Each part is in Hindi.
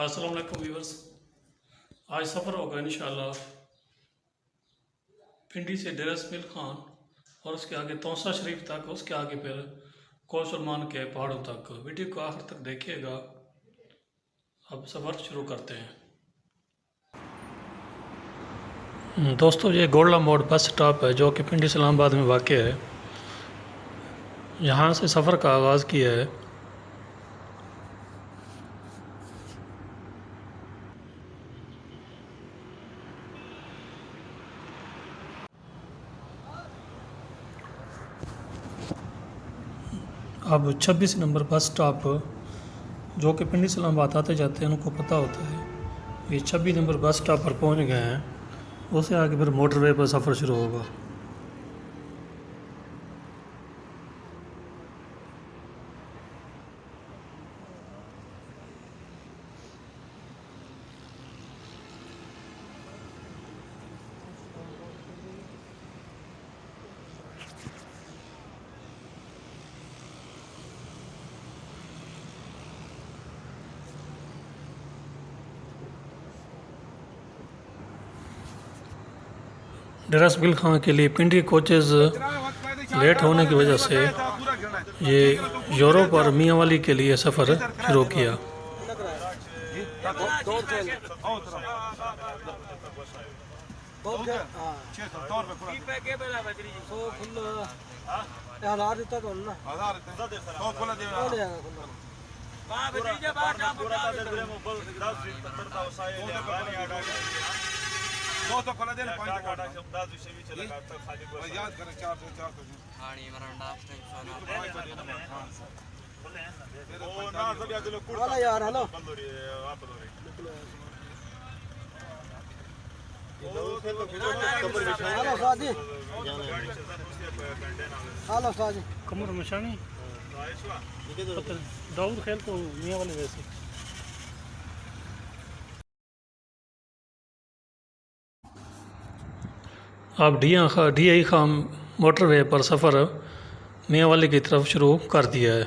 अस्सलाम वालेकुम व्यूअर्स। आज सफ़र होगा इंशाअल्लाह पिंडी से डेरा इसमाइल खान और उसके आगे तौसा शरीफ तक, उसके आगे फिर कौसलमान के पहाड़ों तक। वीडियो को आखिर तक देखिएगा। अब सफ़र शुरू करते हैं। दोस्तों, ये गोल्डा मोड़ बस स्टॉप है जो कि पिंडी इस्लामाबाद में वाक़ है। यहाँ से सफ़र का आगाज़ किया है। अब 26 नंबर बस स्टॉप जो कि पिंडी इस्लामाबाद आते जाते हैं उनको पता होता है। ये 26 नंबर बस स्टॉप पर पहुंच गए हैं। उससे आगे फिर मोटरवे पर सफ़र शुरू होगा। डेरा इसमाइल खान के लिए पिंडी कोचेज़ लेट होने की वजह से ये यूरोप और मियाँ वाली के लिए सफ़र शुरू किया। तो खोला देना पॉइंट काटा शब्दास विषय भी चला करता खाली को याद करें 404 हां मरंडा ओ ना सब याद लो कुड़ वाला यार हेलो बंद हो रही है आप हो रही हेलो साजी हेलो साजी कमर मशानी दाऊद खेल तो मियाँ वाले वैसे। अब DI खान मोटरवे पर सफ़र मियाँ वाली की तरफ शुरू कर दिया है।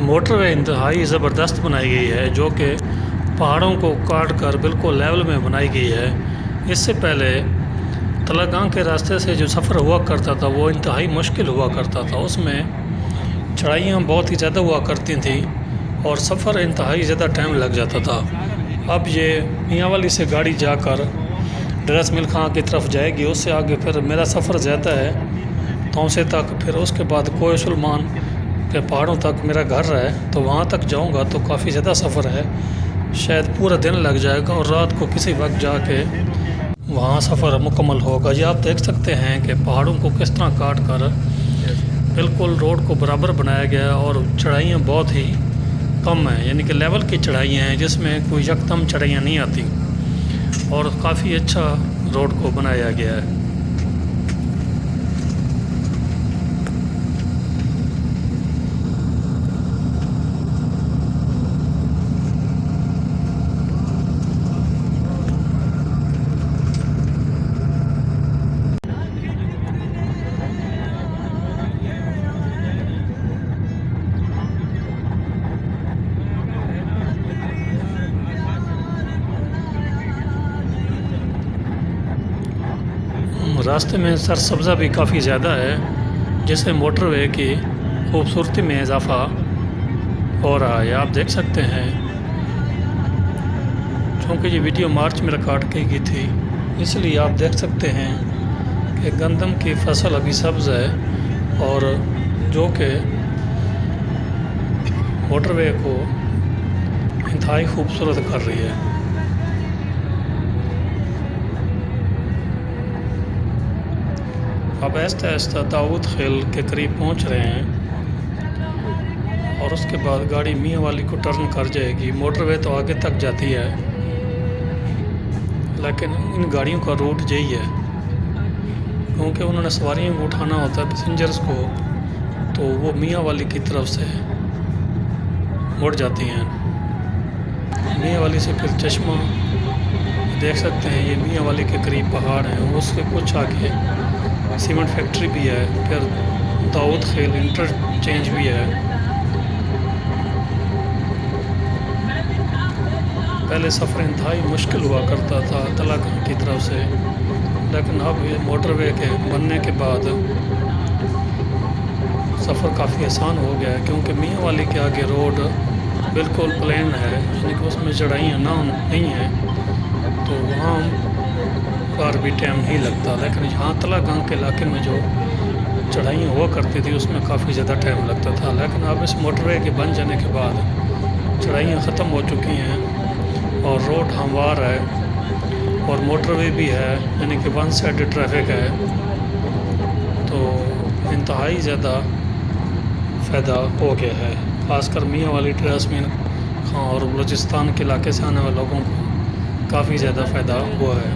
मोटरवे इंतहाई ज़बरदस्त बनाई गई है जो कि पहाड़ों को काट कर बिल्कुल लेवल में बनाई गई है। इससे पहले तलागां के रास्ते से जो सफ़र हुआ करता था वो इंतहाई मुश्किल हुआ करता था। उसमें चढ़ाइयाँ बहुत ही ज़्यादा हुआ करती थी और सफ़र इंतहाई ज़्यादा टाइम लग जाता था। अब ये मियाँ वाली से गाड़ी जाकर डेरा इसमाइल खान की तरफ जाएगी। उससे आगे फिर मेरा सफ़र ज़्यादा है तौसे तक, फिर उसके बाद कौसलमान के पहाड़ों तक मेरा घर है तो वहाँ तक जाऊँगा तो काफ़ी ज़्यादा सफ़र है। शायद पूरा दिन लग जाएगा और रात को किसी वक्त जाके वहाँ सफ़र मुकम्मल होगा। जी आप देख सकते हैं कि पहाड़ों को किस तरह काट कर बिल्कुल रोड को बराबर बनाया गया है और चढ़ाइयाँ बहुत ही कम हैं, यानी कि लेवल की चढ़ाइयाँ हैं जिसमें कोई यकदम चढ़ाइयाँ नहीं आती और काफ़ी अच्छा रोड को बनाया गया है। रास्ते में सरसब्ज़ा भी काफ़ी ज़्यादा है जिससे मोटरवे की खूबसूरती में इजाफ़ा हो रहा है। आप देख सकते हैं क्योंकि ये वीडियो मार्च में रिकॉर्ड की गई थी इसलिए आप देख सकते हैं कि गंदम की फसल अभी सब्ज़ है और जो कि मोटरवे को इंतहाई खूबसूरत कर रही है। अब आहिस्ता आहिस्ता दाऊद खेल के करीब पहुंच रहे हैं और उसके बाद गाड़ी मियाँ वाली को टर्न कर जाएगी। मोटरवे तो आगे तक जाती है लेकिन इन गाड़ियों का रूट यही है क्योंकि उन्होंने सवारियों को उठाना होता है पैसेंजर्स को, तो वो मियाँ वाली की तरफ से मुड़ जाती हैं। मियाँ वाली से फिर चश्मा देख सकते हैं, ये मियाँ वाली के करीब पहाड़ हैं, उसके कुछ आगे सीमेंट फैक्ट्री भी है, फिर दाऊद खेल इंटरचेंज भी है। पहले सफ़र इंतहाई मुश्किल हुआ करता था तलागां की तरफ से, लेकिन अब ये मोटरवे के बनने के बाद सफ़र काफ़ी आसान हो गया है क्योंकि मियाँ वाली के आगे रोड बिल्कुल प्लेन है, यानी कि उसमें चढ़ाइयाँ नहीं हैं, तो वहाँ पर भी टाइम नहीं लगता। लेकिन यहाँ तलागां के इलाके में जो चढ़ाइयाँ हुआ करती थी उसमें काफ़ी ज़्यादा टाइम लगता था, लेकिन अब इस मोटरवे के बन जाने के बाद चढ़ाइयाँ ख़त्म हो चुकी हैं और रोड हमवार है और मोटरवे भी है, यानी कि वन साइड ट्रैफिक है, तो इंतहाई ज़्यादा फ़ायदा हो गया है। ख़ासकर मियाँ वाली ट्रांसमीन खां और बलूचिस्तान के इलाके से आने वाले लोगों को काफ़ी ज़्यादा फ़ायदा हुआ है।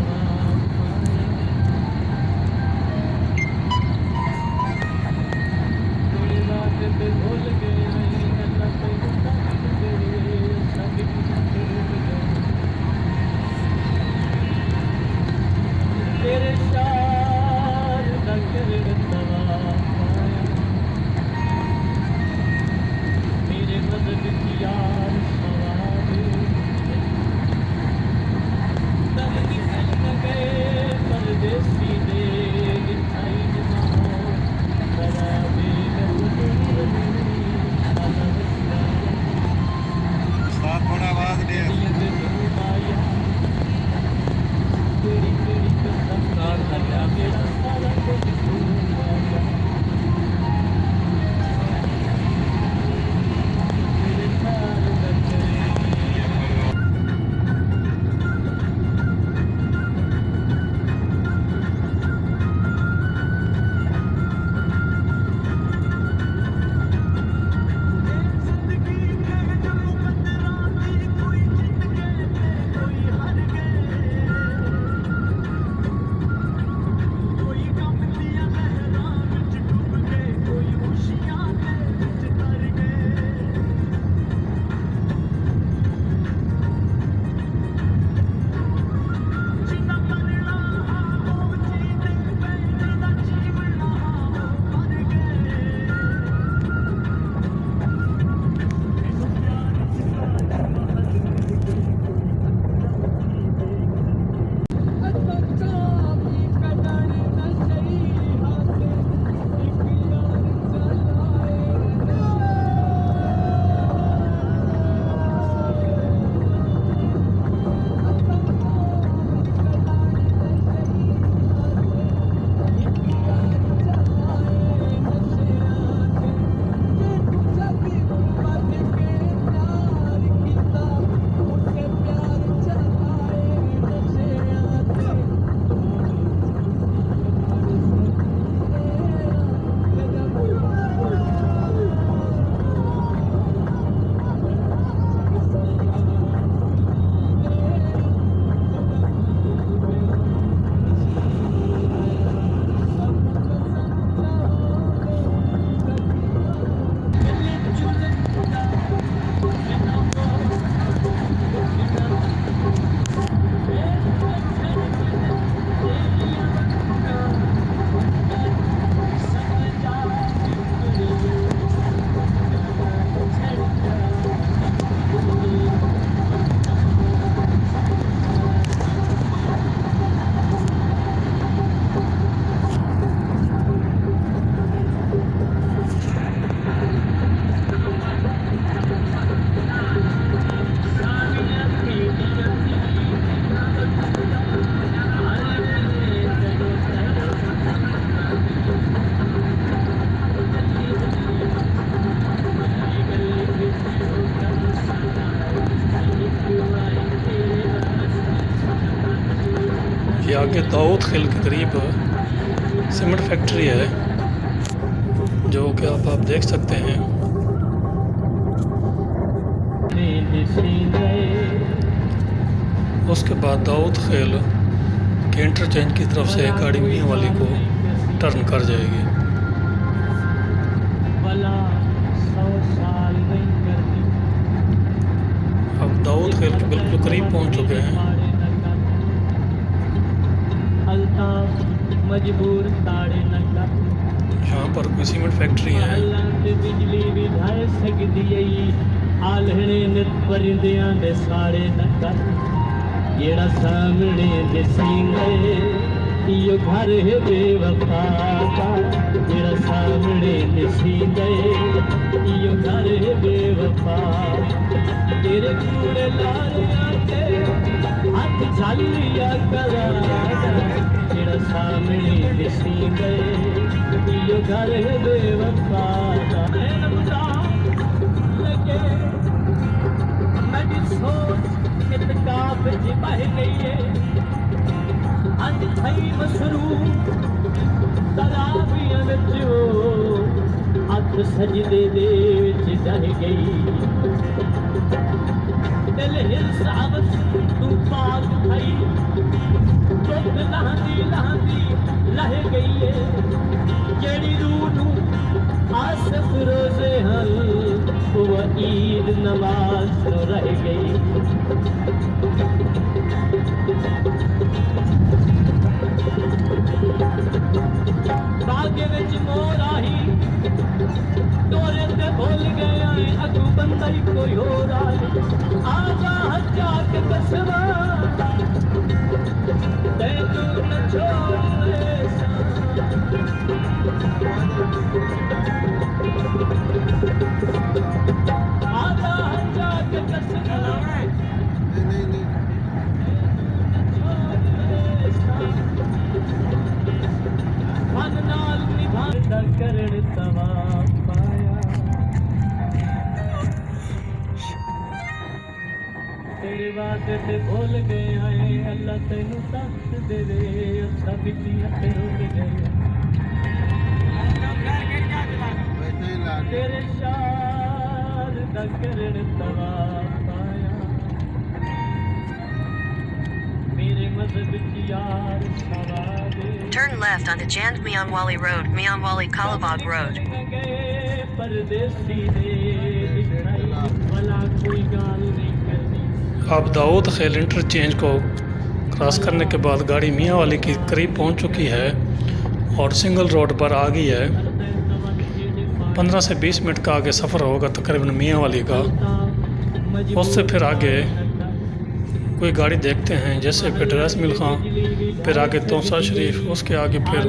आगे दाऊद खेल के करीब सीमेंट फैक्ट्री है, जो कि आप देख सकते हैं। उसके बाद दाऊद खेल के इंटरचेंज की तरफ से गाड़ी मियाँ वाली को टर्न कर जाएगी। अब दाऊद खेल के बिल्कुल करीब पहुंच चुके हैं। मजबूर ताड़े नका यहाँ पर कोई सीमेंट फैक्ट्री है। बिजली भी ढाई सकदी आलहणे नित परिंदियां दे साड़े नका जेड़ा सामने दिसी गए इयो घर है बेवफा का, जेड़ा सामने दिसी गए इयो घर है बेवफा। तेरे कूड़े लारिया के हाथ झालिया करा, जेड़ा सामने दिसी गए इयो घर है बेवफा का। लगे मेरी सोच किताब जिबह गई है, अंध थई मसरूम तराबियां विच हथ सजदे दे विच ढह गई। दिल हिसाब तू पाक थई दुख लहंदी लहंदी लह गई है, जेड़ी रूह नू आसिफ रोजे हल वो ईद नमाज तो रह गई। बागे विच मोर आई तोरे ते भूल गया अगू बंदा ही कोई होर आए। आजा हजा के कसवा तैनू न छोड़े आजा हजा के कसवा मन नाल निभांदा करण तवा पाया। तेरे वादे ते भूल गए आए अल्लाह तैनू तख्त दे दे अच्छा बिटिया ते रुक गए। तेरे शार दा करण तवा पाया, मेरे मज़हब की यार सवा दे। Turn left onto Jand Mianwali Road, Mianwali Kalabag Road. अब दाऊद खेल इंटरचेंज को क्रॉस करने के बाद गाड़ी मियाँ वाली के करीब पहुंच चुकी है और सिंगल रोड पर आ गई है। 15 से 20 मिनट का आगे सफ़र होगा तकरीबन मियाँ वाली का। उससे फिर आगे कोई गाड़ी देखते हैं, जैसे फिर ड्रेस मिल खां, फिर आगे तोसा शरीफ, उसके आगे फिर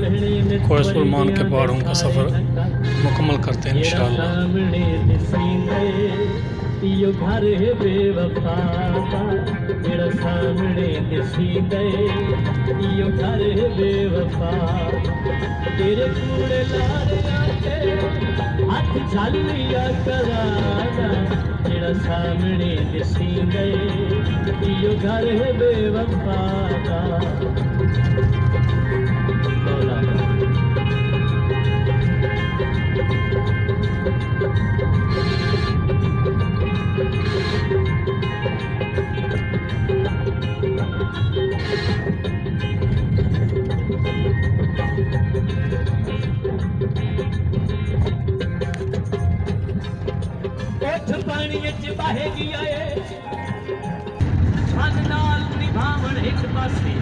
कोई सलमान के पहाड़ों का सफ़र मुकम्मल करते हैं इंशाअल्लाह। इयो घर है बेवफा का, जेड़ा सामने दिसी गए इयो घर है बेवफा। तेरे कूड़े लारिया के हाथ झालिया करा, जेड़ा सामने दिसी गए इयो घर है बेवफा का। पानी विच बह गया है मन नाल निभावण एक पासे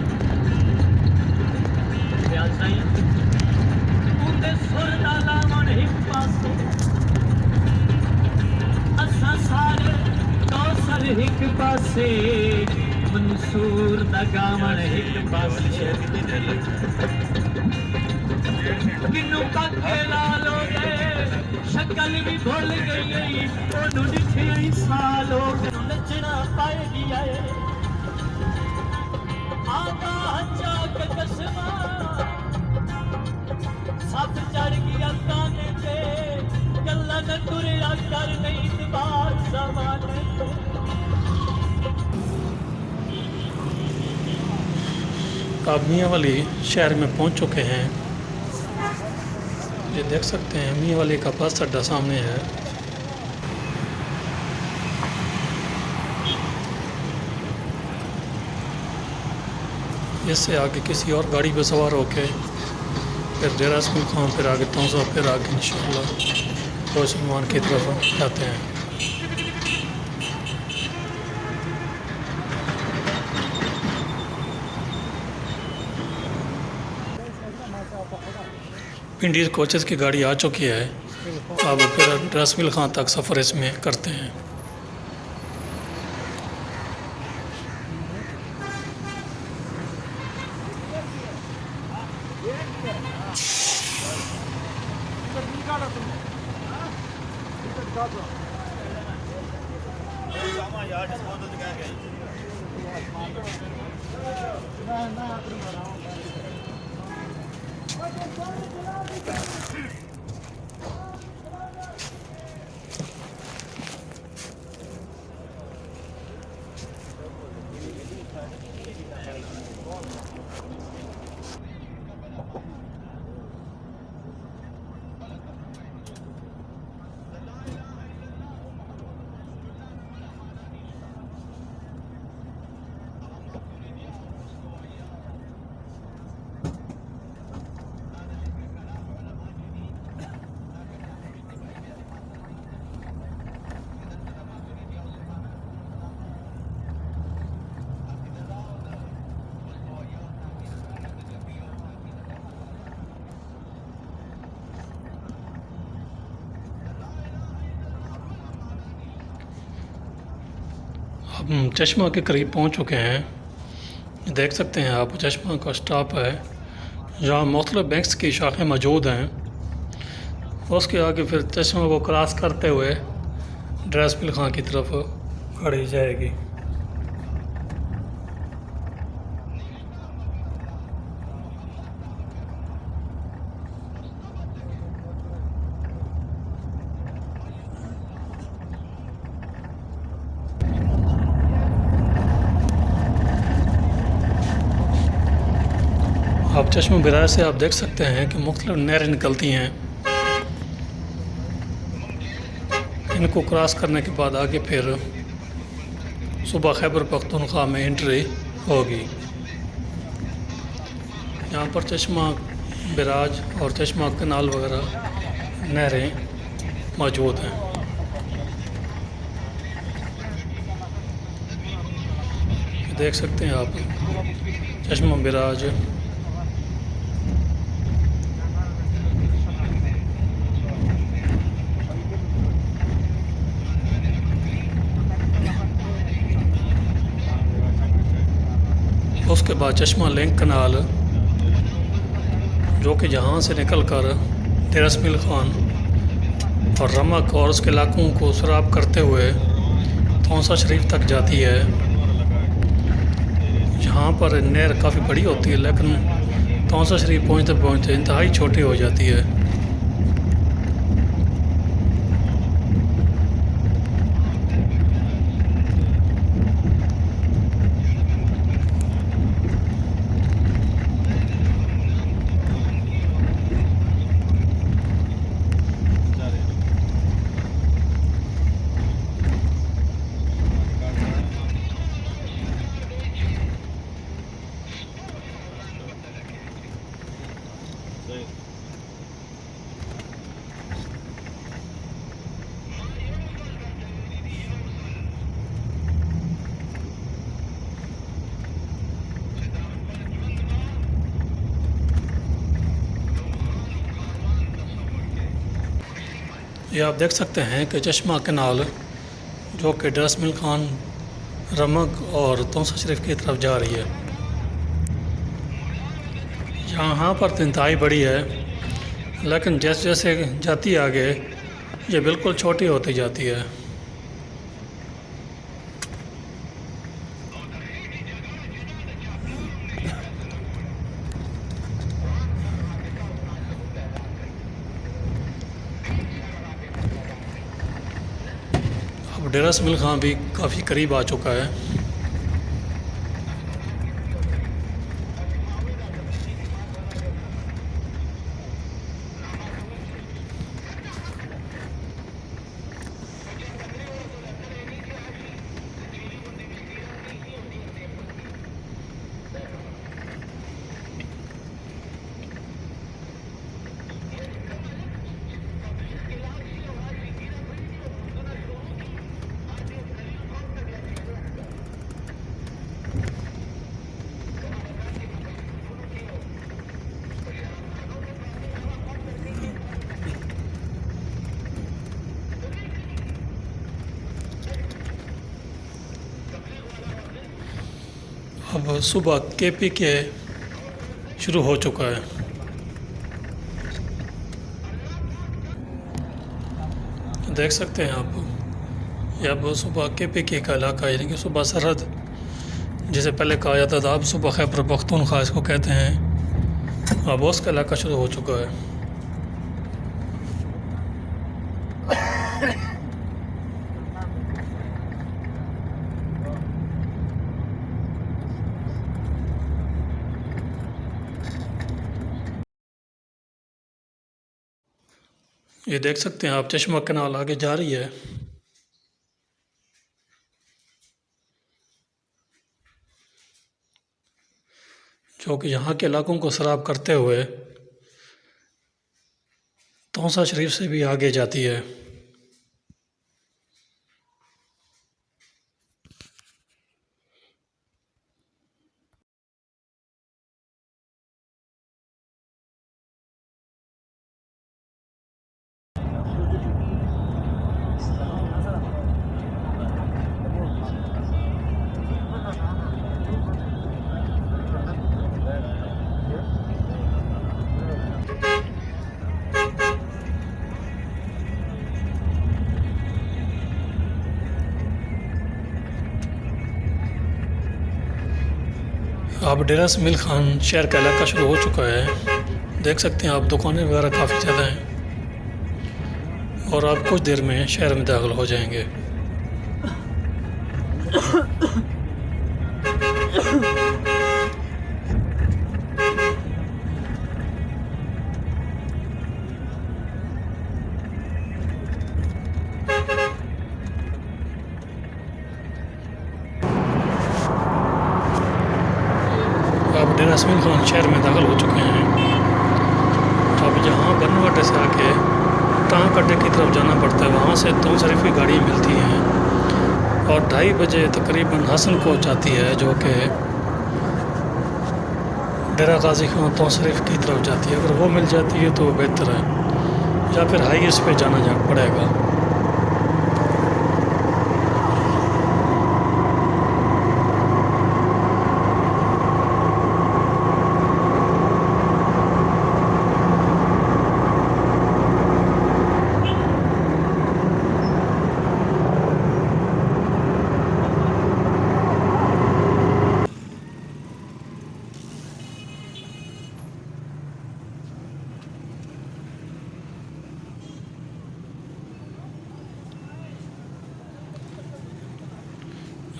प्यासाई उंदे सुर दा लावण एक पासे। असां सारे कौसर एक पासे मंसूर दा गावण एक पासे। किन्नू काके ला लो शक्ल भी भूल गई ओनू दिखे सालो नचना पाएगी आए। आका हजा के कसमा सब चढ़ गया काने पे गल्ला न तुरिया कर नहीं इतबार ज़माने तो। आप मियाँ वाली शहर में पहुंच चुके हैं। ये देख सकते हैं मियाँ वाली का बस अड्डा सामने है। इससे आगे किसी और गाड़ी पे सवार होके फिर डेरा इसमाइल खां, फिर आगे तौसा, फिर आगे इंशाअल्लाह रोशनमान की तरफ जाते हैं। पिंडी कोचेस की गाड़ी आ चुकी है। अब फिर डेरा इसमाइल खां तक सफ़र इसमें करते हैं। अब हम चश्मा के करीब पहुंच चुके हैं। देख सकते हैं आप चश्मा का स्टॉप है, जहाँ मुख्तलिफ बैंक्स की शाखें मौजूद हैं। उसके आगे फिर चश्मा को क्रॉस करते हुए डेरा इसमाइल खां की तरफ गाड़ी जाएगी। अब चश्मा बिरार से आप देख सकते हैं कि मुख्तलिफ नहरें निकलती हैं। इनको क्रॉस करने के बाद आगे फिर सूबा खैबर पख्तूनख्वा में एंट्री होगी। यहाँ पर चश्मा बिराज और चश्मा कनाल वगैरह नहरें मौजूद हैं। देख सकते हैं आप चश्मा बिराज। उसके बाद चश्मा लिंक कनाल, जो कि जहाँ से निकल कर डेरा इसमाइल खां और रमक और उसके इलाकों को सराब करते हुए तौसा शरीफ तक जाती है। यहाँ पर नहर काफ़ी बड़ी होती है, लेकिन तौसा शरीफ पहुँचते पहुँचते इंतहाई छोटी हो जाती है। ये आप देख सकते हैं कि चश्मा कनाल, जो कि डेरा इसमाइल खां, रमक और तौसा शरीफ की तरफ जा रही है। यहाँ पर तो इंतहाई बड़ी है, लेकिन जैसे जैसे जाती है आगे ये बिल्कुल छोटी होती जाती है। अब डेरा इसमाइल खां भी काफ़ी करीब आ चुका है। अब सुबह केपी के शुरू हो चुका है। देख सकते हैं आप, ये अब सुबह केपी के का इलाका है, यानी कि सुबह सरहद जिसे पहले कहा जाता था, अब सुबह खैबर पख्तूनख्वा इसको कहते हैं। अब उसका इलाका शुरू हो चुका है। ये देख सकते हैं आप, चश्मा कैनाल आगे जा रही है। जो कि यहाँ के इलाकों को सराब करते हुए तौसा शरीफ से भी आगे जाती है। अब डेरा इसमाइल खान शहर का इलाका शुरू हो चुका है। देख सकते हैं आप, दुकानें वगैरह काफ़ी ज़्यादा हैं और आप कुछ देर में शहर में दाखिल हो जाएंगे। अब डेरा इसमाइल खान शहर में दाखिल हो चुके हैं। अब यहाँ बनवाटे से आके टांग अड्डे की तरफ जाना पड़ता है, वहाँ से तो शरीफ की गाड़ियाँ मिलती हैं और 2:30 बजे तकरीबन हसन कोच आती है, जो कि डेरा गाजी खान तो शरीफ की तरफ जाती है। अगर वो मिल जाती है तो बेहतर है, या फिर हाईवेज पे जाना पड़ेगा।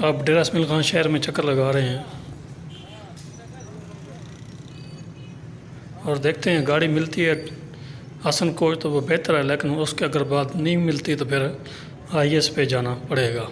अब डेरा इसमाइल खान शहर में चक्कर लगा रहे हैं और देखते हैं गाड़ी मिलती है हसन कोच तो वो बेहतर है, लेकिन उसके अगर बात नहीं मिलती तो फिर हाईवेज पे जाना पड़ेगा।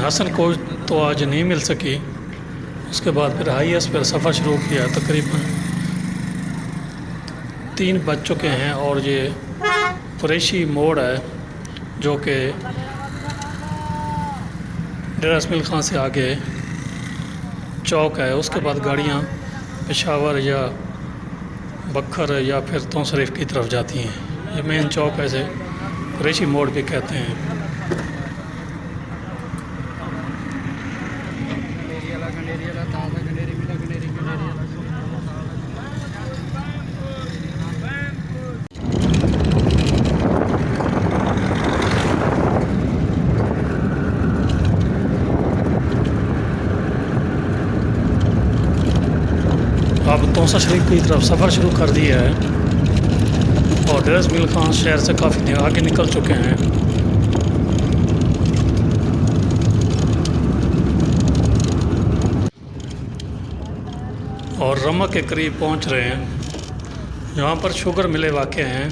हसन कोच तो आज नहीं मिल सकी, उसके बाद फिर हाईवेज पर सफ़र शुरू किया। तकरीबन 3 बज चुके हैं और ये कुरैशी मोड़ है, जो कि डेरा इसमाइल खान से आगे चौक है। उसके बाद गाड़ियाँ पेशावर या बखर या फिर तो शरीफ की तरफ जाती हैं। ये मेन चौक है, इसे कुरैशी मोड़ भी कहते हैं। अब तौसा शरीफ की तरफ सफ़र शुरू कर दिया है और डेरा इसमाइल खान शहर से काफ़ी आगे निकल चुके हैं। और रमा के करीब पहुंच रहे हैं। यहाँ पर शुगर मिले वाक़ हैं।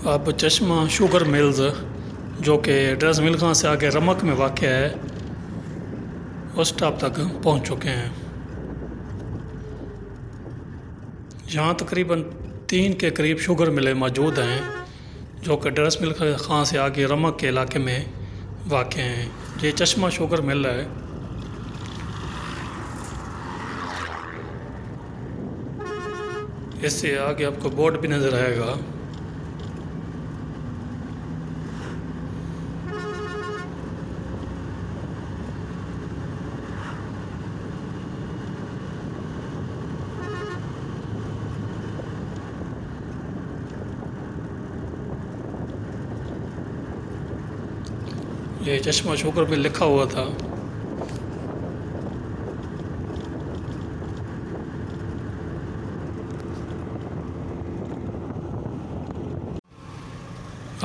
अब चश्मा शुगर मिल्स जो कि ड्रेस मिल खां से आगे रमक में वाक़ है, उस स्टॉप तक पहुंच चुके हैं। यहाँ तकरीबन 3 के करीब शुगर मिलें मौजूद हैं जो कि ड्रेस मिल खां से आगे रमक के इलाके में वाक़ हैं। ये चश्मा शुगर मिल है। इससे आगे आपको बोर्ड भी नज़र आएगा। ये चश्मा शुगर में लिखा हुआ था।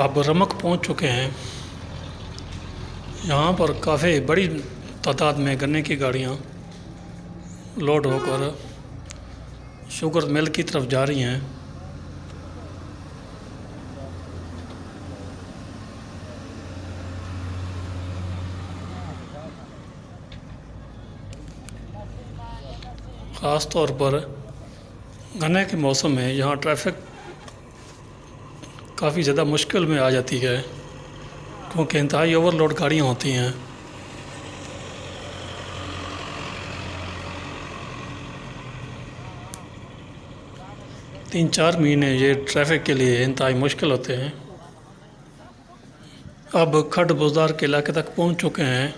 अब रमक पहुंच चुके हैं। यहाँ पर काफ़ी बड़ी तादाद में गन्ने की गाड़ियाँ लोड होकर शुगर मिल की तरफ जा रही हैं। ख़ास तौर पर गन्ने के मौसम में यहाँ ट्रैफिक काफ़ी ज़्यादा मुश्किल में आ जाती है क्योंकि इंतहाई ओवरलोड गाड़ियाँ होती हैं। तीन चार महीने ये ट्रैफिक के लिए इंतहाई मुश्किल होते हैं। अब खड बुज़दार के इलाके तक पहुँच चुके हैं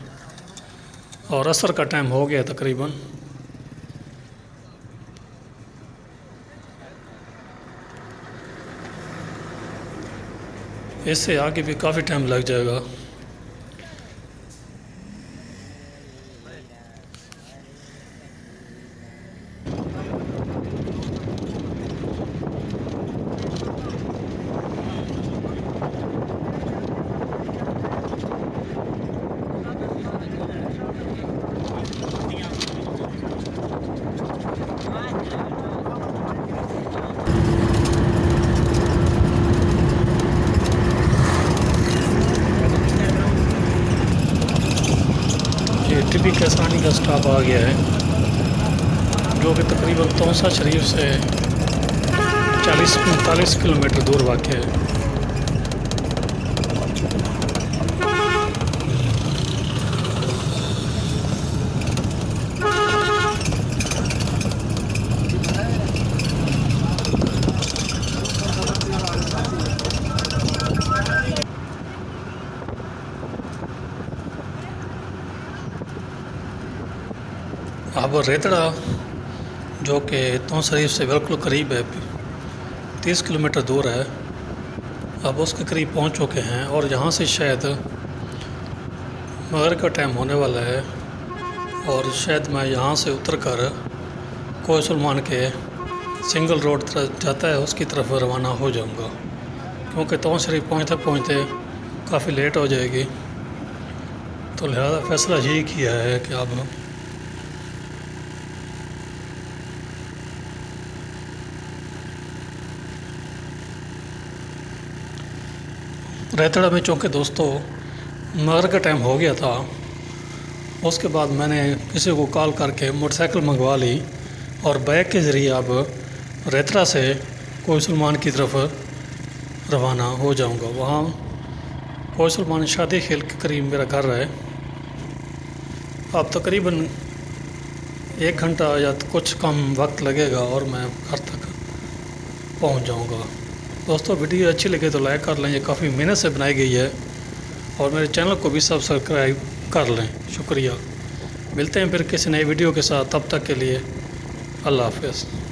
और असर का टाइम हो गया तकरीबन। इससे आगे भी काफ़ी टाइम लग जाएगा। टिबी कैसानी का स्टॉप आ गया है जो कि तकरीबन तौसा शरीफ से 40-45 किलोमीटर दूर वाक़ है। अब रेतड़ा जो कि तौसा शरीफ से बिल्कुल करीब है, 30 किलोमीटर दूर है, अब उसके करीब पहुंच चुके हैं और यहाँ से शायद मगरिब का टाइम होने वाला है और शायद मैं यहाँ से उतर कर कोई सलमान के सिंगल रोड जाता है उसकी तरफ रवाना हो जाऊँगा क्योंकि तौसा शरीफ पहुँचते पहुँचते काफ़ी लेट हो जाएगी। तो लिहाजा फ़ैसला यही किया है कि अब रेतड़ा में चूँकि दोस्तों मगरिब का टाइम हो गया था, उसके बाद मैंने किसी को कॉल करके मोटरसाइकिल मंगवा ली और बाइक के ज़रिए अब रेतड़ा से कोई सलमान की तरफ रवाना हो जाऊंगा। वहाँ कोई सलमान शादी खेल के करीब मेरा घर है। अब तकरीबन 1 घंटा या कुछ कम वक्त लगेगा और मैं घर तक पहुँच जाऊँगा। दोस्तों वीडियो अच्छी लगे तो लाइक कर लें, ये काफ़ी मेहनत से बनाई गई है और मेरे चैनल को भी सब्सक्राइब कर लें। शुक्रिया। मिलते हैं फिर किसी नई वीडियो के साथ, तब तक के लिए अल्लाह हाफ़िज़।